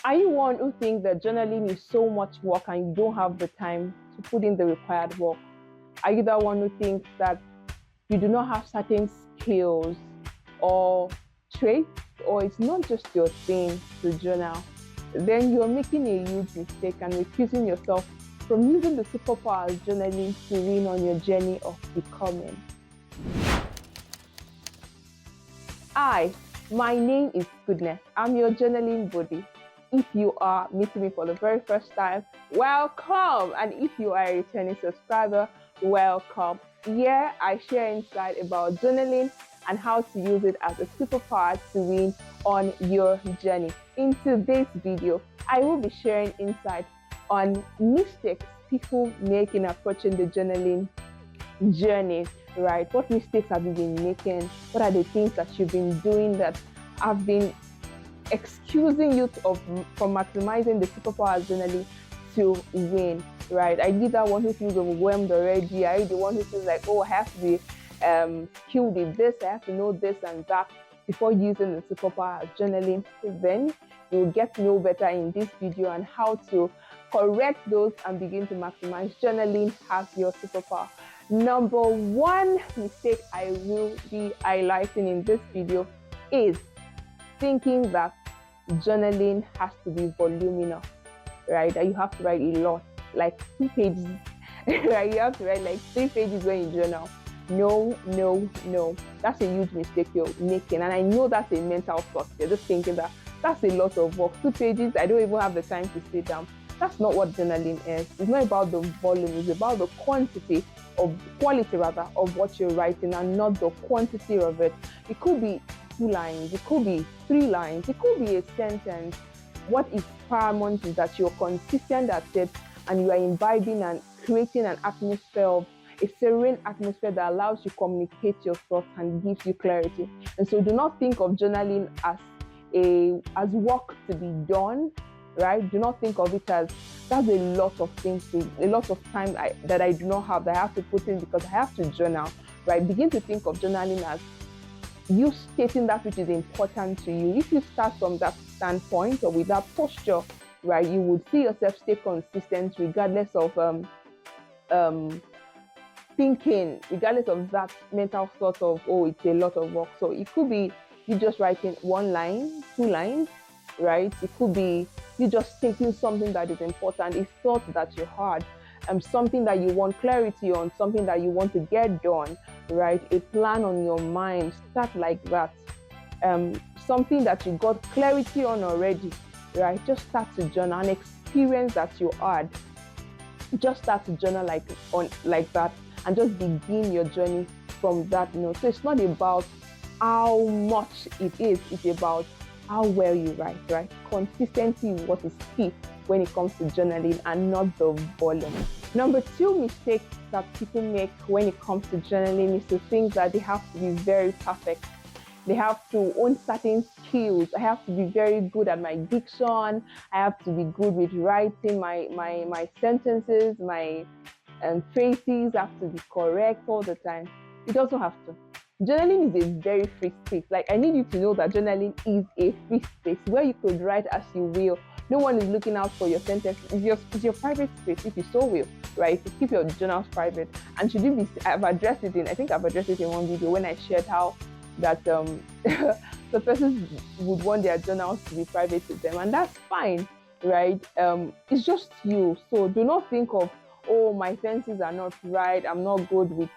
Are you one who thinks that journaling is so much work and you don't have the time to put in the required work? Are you the one who thinks that you do not have certain skills or traits, or it's not just your thing to journal? Then you're making a huge mistake and refusing yourself from using the superpower of journaling to win on your journey of becoming. Hi, my name is Goodness. I'm your journaling buddy. If you are meeting me for the very first time, welcome. And if you are a returning subscriber, welcome. Here I share insight about journaling and how to use it as a superpower to win on your journey. In today's video, I will be sharing insight on mistakes people make in approaching the journaling journey, right? What mistakes have you been making? What are the things that you've been doing that have been excusing you from maximizing the superpower journaling to win, right? I need that one who feels overwhelmed already. I need the one who feels like, oh, I have to be skilled in this, I have to know this and that before using the superpower journaling. Then you will get to know better in this video and how to correct those and begin to maximize journaling as your superpower. Number one mistake I will be highlighting in this video is thinking that journaling has to be voluminous, right? That you have to write a lot, like 2 pages, right? You have to write like 3 pages when you journal. No. That's a huge mistake you're making. And I know that's a mental thought. You're just thinking that that's a lot of work. 2 pages, I don't even have the time to sit down. That's not what journaling is. It's not about the volume, it's about the quality of what you're writing and not the quantity of it. It could be 2 lines, it could be 3 lines, it could be a sentence. What is paramount is that you're consistent at it and you are imbibing and creating an atmosphere of a serene atmosphere that allows you to communicate your thoughts and gives you clarity. And so do not think of journaling as work to be done, right? Do not think of it as that's a lot of things, a lot of time that I do not have, that I have to put in because I have to journal, right? Begin to think of journaling as you stating that which is important to you. If you start from that standpoint or with that posture, right, you would see yourself stay consistent regardless of thinking, regardless of that mental thought of, oh, it's a lot of work. So it could be you just writing 1 line, 2 lines, right? It could be you just thinking something that is important, a thought that you had, something that you want clarity on, something that you want to get done, right? A plan on your mind. Start like that. Something that you got clarity on already, right? Just start to journal. An experience that you had, just start to journal like that, and just begin your journey from that note. So it's not about how much it is, it's about how well you write, right? Consistency is what is key when it comes to journaling and not the volume. Number 2 mistake that people make when it comes to journaling is to think that they have to be very perfect. They have to own certain skills. I have to be very good at my diction. I have to be good with writing my sentences, my phrases have to be correct all the time. It doesn't have to. Journaling is a very free space. Like, I need you to know that journaling is a free space where you could write as you will. No one is looking out for your sentences. It's your private space, if you so will, right? So keep your journals private. And should you be, I've addressed it in one video when I shared how that the person would want their journals to be private to them, and that's fine, right? It's just you. So do not think of, oh, my sentences are not right, I'm not good with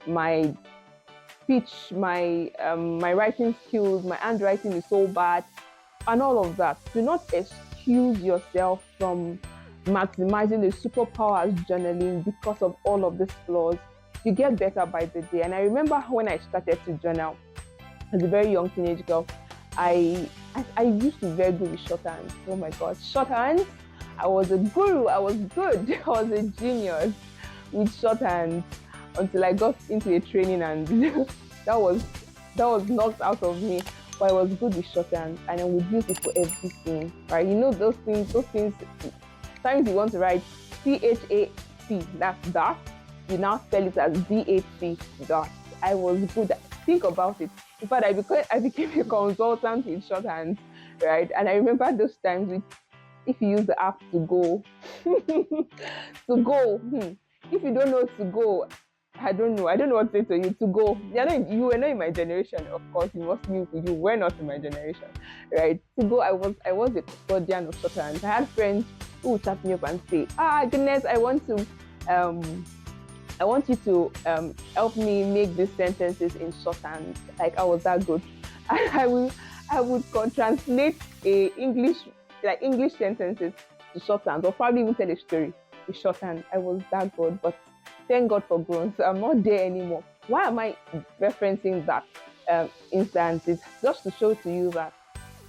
my speech, my writing skills, my handwriting is so bad, and all of that. Do not excuse yourself from maximizing the superpowers journaling because of all of these flaws. You get better by the day. And I remember when I started to journal as a very young teenage girl, I used to be very good with shorthands. Oh my God, shorthands! I was a guru. I was good. I was a genius with shorthands until I got into a training, and that was knocked out of me. But I was good with shorthand, and I would use it for everything, right? You know those things. Sometimes you want to write CHAC, that's that. You now spell it as DAC, dot. I was good at, think about it. In fact, I became a consultant with shorthand, right? And I remember those times if you use the app to go, to go. If you don't know to go, I don't know. I don't know what to say to you. To go. You were not in my generation, of course. You must be. You were not in my generation, right? To go. I was a custodian of shorthand. I had friends who would chat me up and say, "Ah, goodness, I want you to help me make these sentences in shorthand." Like I was that good. And I would translate a English sentences to shorthand, or probably even tell a story with shorthand. I was that good, but thank God for growing. So I'm not there anymore. Why am I referencing that instance? It's just to show to you that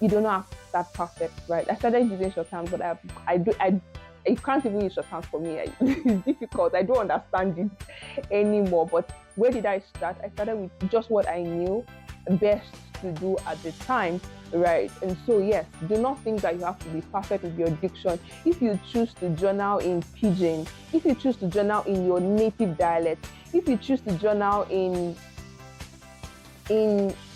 you don't have that perfect, right? I started using shorthand, but I can't even use shorthand for me. It's difficult. I don't understand it anymore. But where did I start? I started with just what I knew best to do at the time, right? And so, yes, do not think that you have to be perfect with your diction. If you choose to journal in pidgin, if you choose to journal in your native dialect, if you choose to journal in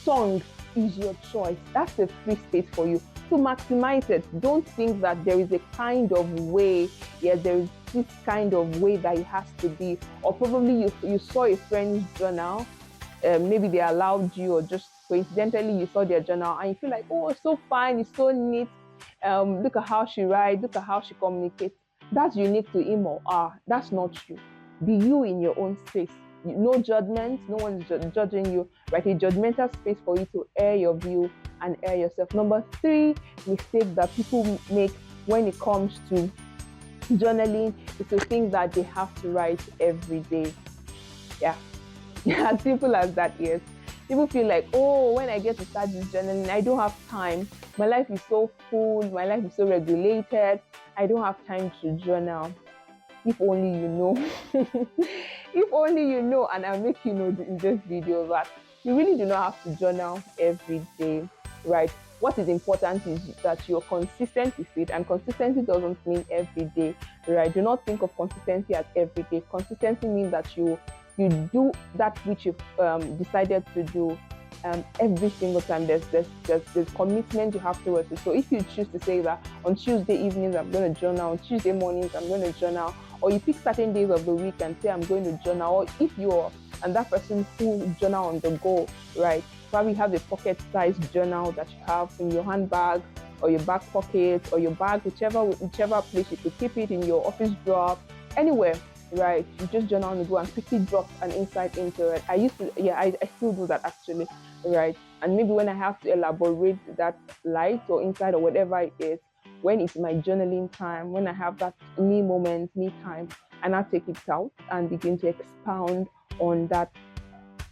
songs, is your choice. That's a free space for you to maximize it. Don't think that there is a kind of way, yeah, there is this kind of way that it has to be, or probably you saw a friend's journal, maybe they allowed you, or just coincidentally you saw their journal and you feel like, oh, it's so fine, it's so neat. Look at how she writes, look at how she communicates. That's unique to him or her. That's not you. Be you in your own space. No judgment, no one is judging you, right? A judgmental space for you to air your view and air yourself. Number 3 mistake that people make when it comes to journaling is to think that they have to write every day. Yeah, as simple as that, yes. People feel like, oh, when I get to start this journaling, I don't have time. My life is so full, my life is so regulated, I don't have time to journal. If only you know. If only you know, and I'll make you know in this video that you really do not have to journal every day, right? What is important is that you're consistent with it, and consistency doesn't mean every day, right? Do not think of consistency as every day. Consistency means that you do that which you've decided to do every single time. There's commitment you have towards it. So if you choose to say that on Tuesday evenings I'm going to journal, on Tuesday mornings I'm going to journal, or you pick certain days of the week and say I'm going to journal, or if you're and that person who journal on the go, right? Probably have a pocket-sized journal that you have in your handbag or your back pocket or your bag, whichever place you could keep it, in your office drawer, anywhere, right? You just journal on the go and quickly drop an insight into it. I used to, yeah, I still do that actually, right? And maybe when I have to elaborate that light or insight or whatever it is, when it's my journaling time, when I have that me moment, me time, and I take it out and begin to expound on that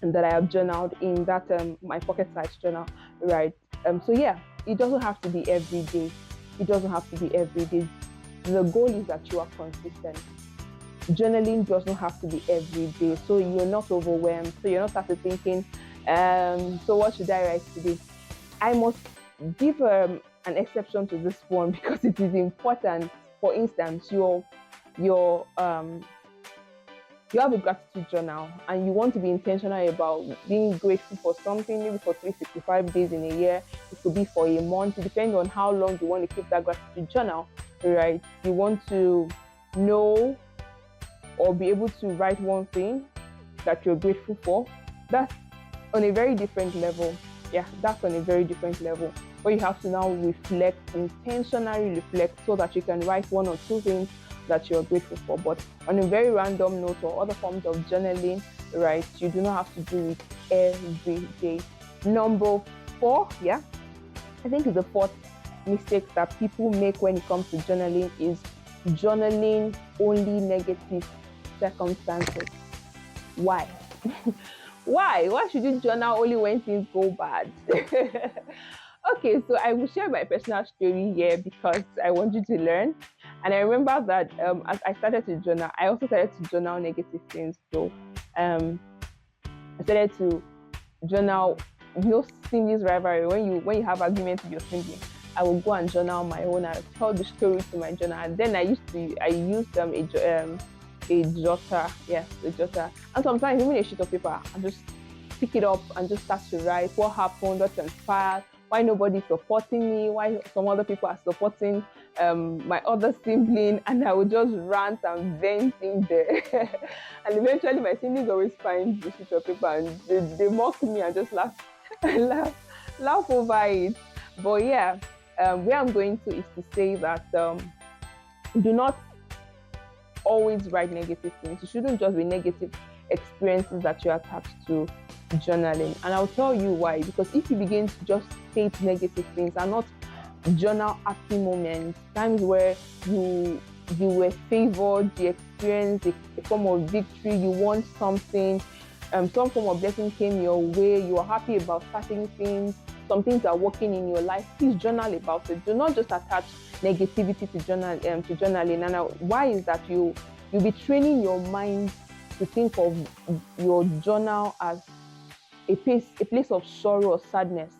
and that I have journaled in that my pocket-sized journal, right? So yeah, it doesn't have to be every day. It doesn't have to be every day. The goal is that you are consistent. Journaling doesn't have to be every day, so you're not overwhelmed. So you're not started thinking, so what should I write today? I must give an exception to this one because it is important. For instance, your you have a gratitude journal and you want to be intentional about being grateful for something, maybe for 365 days in a year. It could be for a month. It depends on how long you want to keep that gratitude journal, right? You want to know or be able to write one thing that you're grateful for. That's on a very different level. Yeah, that's on a very different level. Where you have to now reflect, intentionally reflect, so that you can write one or two things that you're grateful for. But on a very random note or other forms of journaling, right, you do not have to do it every day. Number 4, yeah, I think is the 4th mistake that people make when it comes to journaling is journaling only negative circumstances. Why? Why should you journal only when things go bad? Okay, so I will share my personal story here because I want you to learn. And I remember that as I started to journal, I also started to journal negative things. So I started to journal, siblings rivalry. When you have arguments with your sibling, I will go and journal my own. I tell the story to my journal, and then I used a jotter, yes, a jotter, and sometimes even a sheet of paper, and just pick it up and just start to write what happened, what transpired, why nobody's supporting me, why some other people are supporting my other sibling, and I would just rant and vent in there. And eventually my siblings always find the sheet of paper and they mock me and just laugh, laugh over it. But yeah, where I'm going to is to say that do not always write negative things. It shouldn't just be negative experiences that you attach to journaling. And I'll tell you why. Because if you begin to just state negative things and not journal happy moments, times where you were favored, you experienced a form of victory, you want something, some form of blessing came your way, you are happy about certain things, some things are working in your life, please journal about it. Do not just attach negativity to journaling. And why is that you'll be training your mind to think of your journal as a place of sorrow or sadness,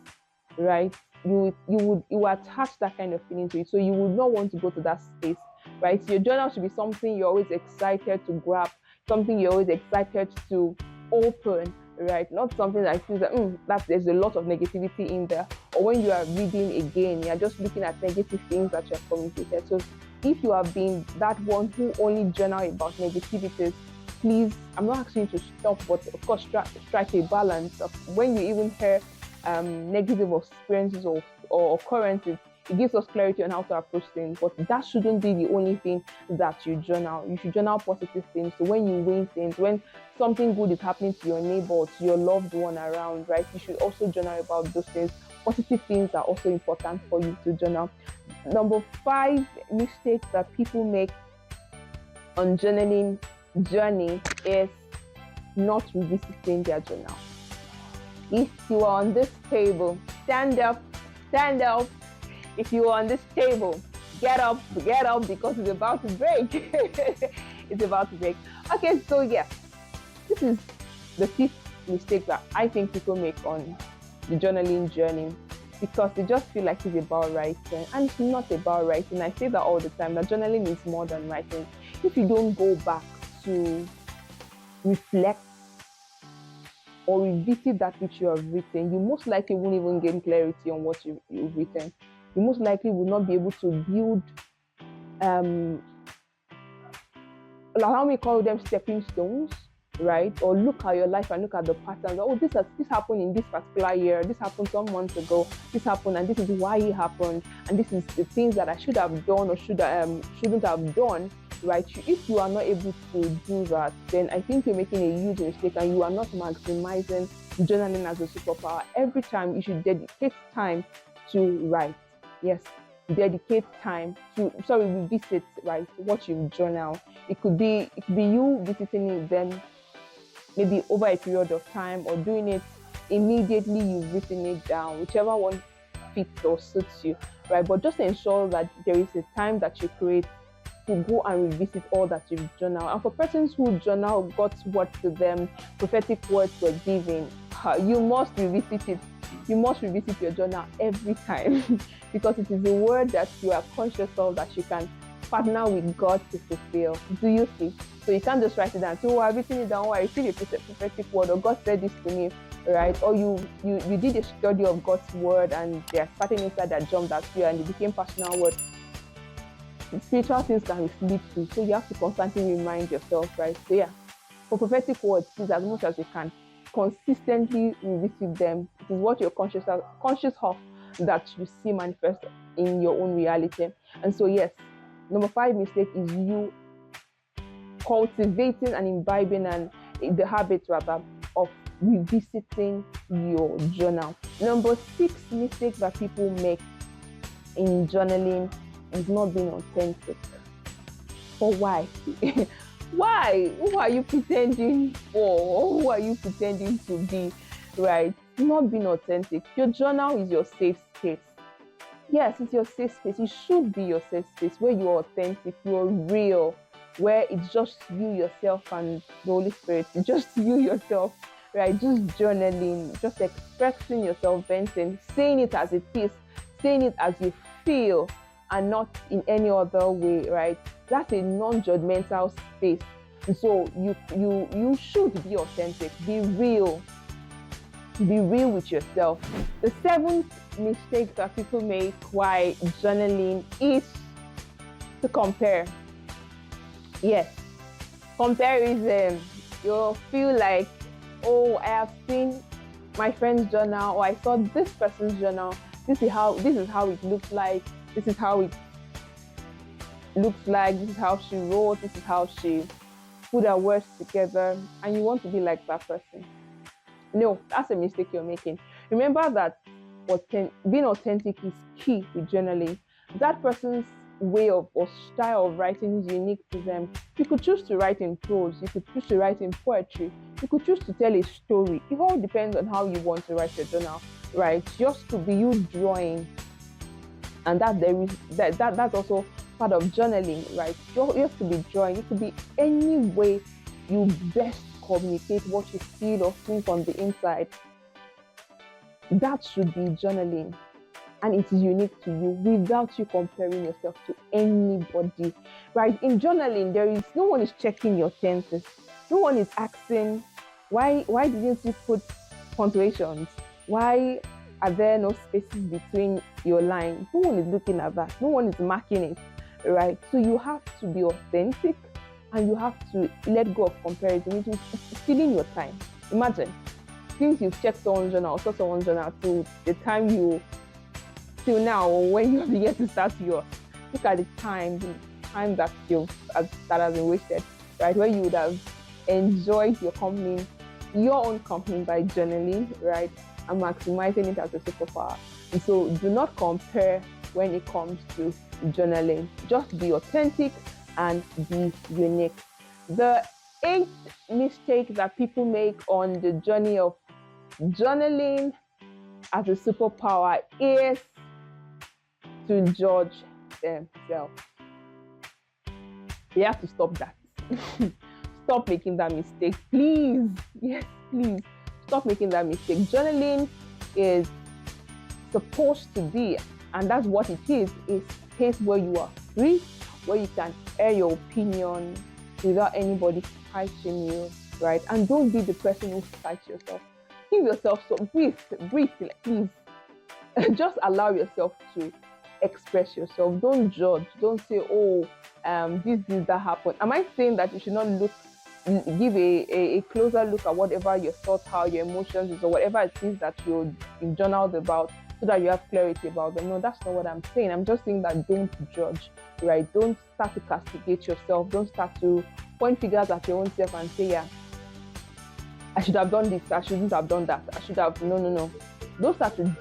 right? You attach that kind of feeling to it, so you would not want to go to that space, right? So your journal should be something you're always excited to grab, something you're always excited to open, right? Not something that feels that there's a lot of negativity in there, or when you are reading again, you're just looking at negative things that you're communicated. So if you have been that one who only journal about negativities, please, I'm not asking you to stop, but of course strike a balance of when you even hear negative experiences or occurrences. It gives us clarity on how to approach things, but that shouldn't be the only thing that you journal. You should journal positive things. So when you win things, when something good is happening to your neighbor or to your loved one around, right, you should also journal about those things. Positive things are also important for you to journal. Number 5 mistake that people make on journaling journey is not revisiting their journal. If you are on this table, stand up, stand up. If you are on this table, get up because it's about to break. It's about to break. Okay, so yeah, this is the 5th mistake that I think people make on the journaling journey, because they just feel like it's about writing, and it's not about writing. I say that all the time, that journaling is more than writing. If you don't go back to reflect or revisit that which you have written, you most likely won't even gain clarity on what you've written. You most likely will not be able to build, allow me call them stepping stones, right? Or look at your life and look at the patterns. Oh, this happened in this particular year. This happened some months ago. This happened, and this is why it happened. And this is the things that I should have done or shouldn't have done. Right? If you are not able to do that, then I think you're making a huge mistake, and you are not maximizing journaling as a superpower. Every time you should dedicate time to write. Yes, dedicate time to revisit, right, what you journal. It could be you visiting it then maybe over a period of time, or doing it immediately you've written it down, whichever one fits or suits you, right? But just ensure that there is a time that you create to go and revisit all that you've journaled. And for persons who journal God's word to them, prophetic words were given, you must revisit it. You must revisit your journal every time because it is a word that you are conscious of, that you can partner with God to fulfill. Do you see? So you can't just write it down. So I've written it down, or I received a prophetic word, or God said this to me, right? Or you did a study of God's word, and there's certain inside that jumped at you and it became personal word. Spiritual things can mislead you, so you have to constantly remind yourself, right? So yeah, for prophetic words, please, as much as you can, consistently revisit them. It is what you're conscious of that you see manifest in your own reality. And so yes, number 5 mistake is you cultivating and imbibing the habit rather of revisiting your journal. Number 6 mistake that people make in journaling is not being authentic. For why? Why? Who are you pretending for? Who are you pretending to be? Right? Not being authentic. Your journal is your safe space. Yes, it's your safe space. It should be your safe space where you're authentic, you're real, where it's just you, yourself, and the Holy Spirit. It's just you, yourself, right? Just journaling, just expressing yourself, venting, saying it as it is, saying it as you feel, and not in any other way, right? That's a non-judgmental space. And so you should be authentic, be real, Be real with yourself. The seventh mistake that people make while journaling is to compare. Yes, comparison. You'll feel like, oh, I have seen my friend's journal, or I saw this person's journal. This is how it looks like. This is how it looks like. This is how she wrote. This is how she put her words together, and you want to be like that person. No, that's a mistake you're making. Remember that being authentic is key with journaling. That person's way of or style of writing is unique to them. You could choose to write in prose, you could choose to write in poetry, you could choose to tell a story. It all depends on how you want to write your journal, right? Just could be you drawing, and that's also part of journaling, right? You have to be drawing. It could be any way you best communicate what you feel or think on the inside. That should be journaling, and it is unique to you without you comparing yourself to anybody, right? In journaling, there is no one is checking your tenses. No one is asking why didn't you put punctuations? Why are there no spaces between your lines? No one is looking at that. No one is marking it, right? So you have to be authentic, and you have to let go of comparison. It is stealing your time. Imagine, since you've checked someone's journal or saw someone's journal to the time you till now, or when you begin to start yours, look at the time that that has been wasted, right? Where you would have enjoyed your own company by journaling, right? And maximizing it as a superpower. And so do not compare when it comes to journaling. Just be authentic and be unique. The eighth mistake that people make on the journey of journaling as a superpower is to judge themselves. You have to stop that. Stop making that mistake, please. Yes, please. Stop making that mistake. Journaling is supposed to be, and that's what it is a space where you are free, where you can air your opinion without anybody fighting you, right? And don't be the person who fights yourself. Give yourself some breathe, please. Just allow yourself to express yourself. Don't judge. Don't say, oh, this that happened. Am I saying that you should not give a closer look at whatever your thoughts, how your emotions is, or whatever it is that you've journaled about, so that you have clarity about them? No, that's not what I'm saying. I'm just saying that don't judge, right? Don't start to castigate yourself. Don't start to point fingers at your own self and say, yeah, I should have done this, I shouldn't have done that, I should have. No. Don't start to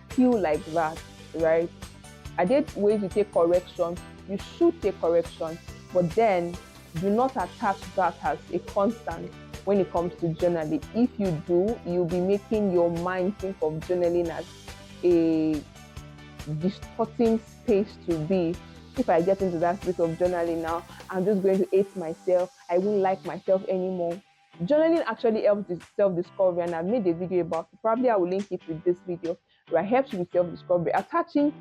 feel like that, right? Are there ways you take correction? You should take correction, but then do not attach that as a constant when it comes to journaling. If you do, you'll be making your mind think of journaling as a distorting space to be. If I get into that space of journaling now, I'm just going to hate myself. I won't like myself anymore. Journaling actually helps with self-discovery, and I've made a video about it. Probably I will link it with this video, where it helps you with self-discovery. Attaching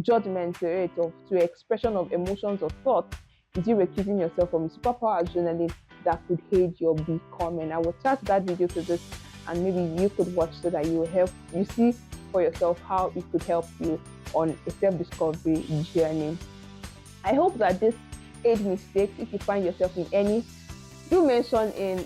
judgment to it, or to expression of emotions or thoughts, is you recusing yourself from a superpower journaling that could aid your becoming. I will attach that video to this, and maybe you could watch, so that you see for yourself how it could help you on a self-discovery journey. I hope that this 8 mistakes, if you find yourself in any, do mention in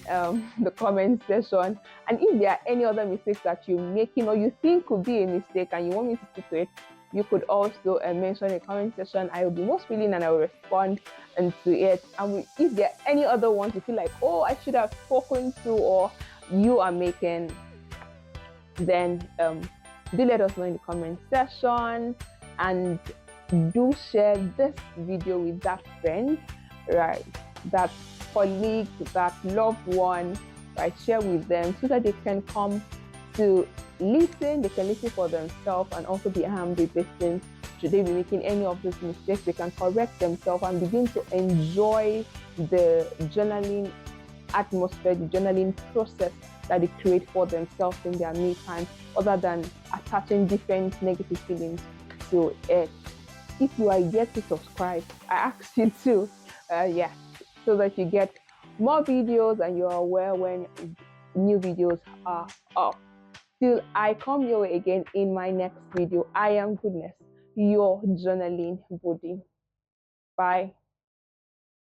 the comment section. And if there are any other mistakes that you're making, or you think could be a mistake and you want me to stick to it, you could also mention in the comment section. I will be most willing, and I will respond to it. And if there are any other ones you feel like, oh, I should have spoken to, or you are making, then do let us know in the comment section. And do share this video with that friend, right? That colleague, that loved one, right? Share with them, so that they can come to listen. They can listen for themselves and also be armed with these things. Should they be making any of these mistakes, they can correct themselves and begin to enjoy the journaling atmosphere, the journaling process that they create for themselves in their me time, other than attaching different negative feelings to it. If you are yet to subscribe, I ask you to, so that you get more videos and you're aware when new videos are up. Till I come your way again in my next video, I am Goodness, your journaling buddy. Bye.